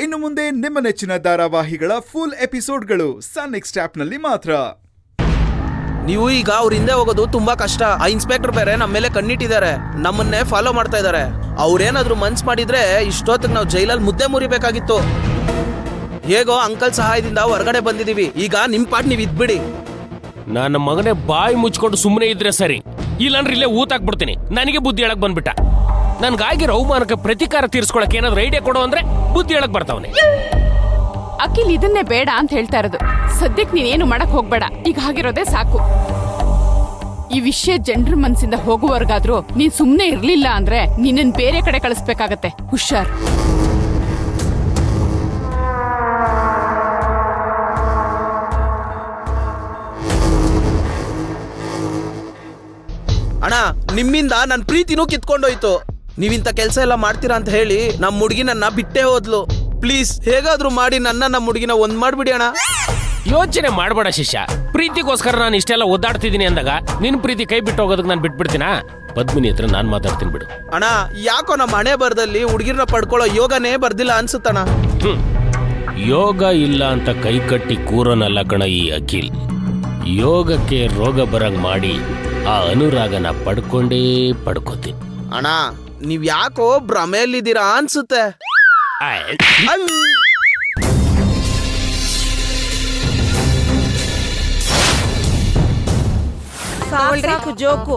ಇನ್ನು ಮುಂದೆ ನಿಮ್ಮ ನೆಚ್ಚಿನ ಧಾರಾವಾಹಿಗಳ ಫುಲ್ ಎಪಿಸೋಡ್ಗಳು ಸನ್ ನೆಕ್ಸ್ಟ್ ಆಪ್ನಲ್ಲಿ ಮಾತ್ರ. ನೀವು ಈಗ ಅವ್ರ ಹಿಂದೆ ಹೋಗೋದು ತುಂಬಾ ಕಷ್ಟ. ಆ ಇನ್ಸ್ಪೆಕ್ಟರ್ ಬೇರೆ ನಮ್ಮ ಮೇಲೆ ಕಣ್ಣಿಟ್ಟಿದ್ದಾರೆ, ನಮ್ಮನ್ನೇ ಫಾಲೋ ಮಾಡ್ತಾ ಇದ್ದಾರೆ. ಅವ್ರೇನಾದ್ರೂ ಮನ್ಸ್ ಮಾಡಿದ್ರೆ ಇಷ್ಟೊತ್ತಿಗೆ ನಾವು ಜೈಲಲ್ಲಿ ಮುದ್ದೆ ಮುರಿಬೇಕಾಗಿತ್ತು. ಹೇಗೋ ಅಂಕಲ್ ಸಹಾಯದಿಂದ ಹೊರಗಡೆ ಬಂದಿದೀವಿ. ಈಗ ನಿಮ್ ಪಾಟ್ ನೀವು ಇದ್ಬಿಡಿ. ನನ್ನ ಮಗನೇ ಬಾಯಿ ಮುಚ್ಕೊಂಡು ಸುಮ್ಮನೆ ಇದ್ರೆ ಸರಿ, ಇಲ್ಲಾಂದ್ರೆ ಇಲ್ಲೇ ಊತಾಕ್ಬಿಡ್ತೀನಿ. ನನಗೆ ಬುದ್ಧಿ ಹೇಳಕ್ ಬಂದ್ಬಿಟ್ಟ. ನನ್ಗಾಗಿರೋ ಅವಮಾನಕ್ಕೆ ಪ್ರತಿಕಾರ ತೀರ್ಸ್ಕೊಳಕ್ ಏನಾದ್ರು ಐಡಿಯಾ ಕೊಡು ಅಂದ್ರೆ ಬುದ್ಧಿ ಹೇಳಕ್ ಬರ್ತಾವನೆ. ಅಖಿಲ್ ಇದನ್ನೇ ಬೇಡ ಅಂತ ಹೇಳ್ತಾ ಇರೋದು. ಸದ್ಯಕ್ಕೆ ನೀನೇನು ಮಾಡಕ್ ಹೋಗ್ಬೇಡ, ಈಗ ಆಗಿರೋದೇ ಸಾಕು. ಈ ವಿಷಯ ಜನರ ಮನ್ಸಿಂದ ಹೋಗುವವರೆಗಾದ್ರೂ ನೀನ್ ಸುಮ್ನೆ ಇರ್ಲಿಲ್ಲ ಅಂದ್ರೆ ನಿನ್ನನ್ ಬೇರೆ ಕಡೆ ಕಳಿಸ್ಬೇಕಾಗತ್ತೆ. ಹುಷಾರ್. ಅಣ್ಣ, ನಿಮ್ಮಿಂದ ನನ್ ಪ್ರೀತಿನೂ ಕಿತ್ಕೊಂಡೋಯ್ತು. ನೀವಿಂತ ಕೆಲ್ಸ ಎಲ್ಲ ಮಾಡ್ತೀರಾ ಅಂತ ಹೇಳಿ ನಮ್ ಹುಡುಗಿ ನನ್ನ ಬಿಟ್ಟೇ ಹೋದ್ಲು. ಪ್ಲೀಸ್ ಹೇಗಾದ್ರೂ ಮಾಡಿ ನಮ್ಮ ಹುಡುಗಿನ ಒಂದ್ ಮಾಡ್ಬಿಡಿ ಅಣ್ಣ. ಯೋಚನೆ ಮಾಡ್ಬೇಡ ಶಿಷ್ಯ. ಪ್ರೀತಿಗೋಸ್ಕರ ನಾನು ಇಷ್ಟೆಲ್ಲ ಒದ್ದಾಡ್ತಿದ್ದೀನಿ ಅಂದಾಗ ನಿನ್ ಪ್ರೀತಿ ಕೈ ಬಿಟ್ಟು ಹೋಗೋದಕ್ಕೆ ನಾನು ಬಿಟ್ಬಿಡ್ತೀನಾ? ಪದ್ಮಿನಿ ಹತ್ರ ನಾನ್ ಮಾತಾಡ್ತೀನಿ ಬಿಡು. ಅಣ್ಣ, ಯಾಕೋ ನಮ್ಮ ಹಣೆ ಬರದಲ್ಲಿ ಹುಡುಗಿರ್ನ ಪಡ್ಕೊಳ್ಳೋ ಯೋಗನೇ ಬರ್ದಿಲ್ಲ ಅನ್ಸುತ್ತಣ್ಣ. ಯೋಗ ಇಲ್ಲ ಅಂತ ಕೈ ಕಟ್ಟಿ ಕೂರೋನಲ್ಲ ಕಣ ಈ ಅಖಿಲ್. ಯೋಗಕ್ಕೆ ರೋಗ ಬರಂಗ್ ಮಾಡಿ ಆ ಅನುರಾಗನ ಪಡ್ಕೋತೀನಿ. ಅಣ್ಣ, ನೀವ್ ಯಾಕೋ ಭ್ರಮೆಯಲ್ಲಿದ್ದೀರಾ ಅನ್ಸುತ್ತೆ. ಜೋಕು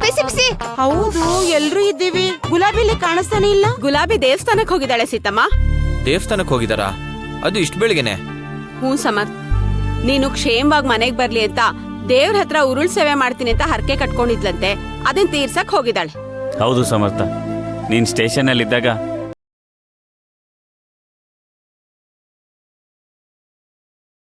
ಬಿಸಿ ಬಿಸಿ. ಹೌದು, ಎಲ್ರೂ ಇದ್ದೀವಿ. ಗುಲಾಬಿಲಿ ಕಾಣಿಸ್ತಾನೆ ಇಲ್ಲ. ಗುಲಾಬಿ ದೇವಸ್ಥಾನಕ್ಕೆ ಹೋಗಿದ್ದಾಳೆ ಸೀತಮ್ಮ. ದೇವಸ್ಥಾನಕ್ಕೆ ಹೋಗಿದಾರಾ? ಅದು ಇಷ್ಟು ಬೆಳಿಗ್ಗೆನೆ? ಹ್ಞೂ ಸಮರ್ಥ್, ನೀನು ಕ್ಷೇಮವಾಗಿ ಮನೆಗ್ ಬರ್ಲಿ ಅಂತ ದೇವ್ರ ಹತ್ರ ಉರುಳ್ ಸೇವೆ ಮಾಡ್ತೀನಿ ಅಂತ ಹರಕೆ ಕಟ್ಕೊಂಡಿದ್ಲಂತೆ. ಅದನ್ನ ತೀರ್ಸಕ್ ಹೋಗಿದ್ದಾಳೆ. ಹೌದು ಸಮರ್ಥ, ನೀನ್ ಸ್ಟೇಷನ್ ಅಲ್ಲಿ ಇದ್ದಾಗ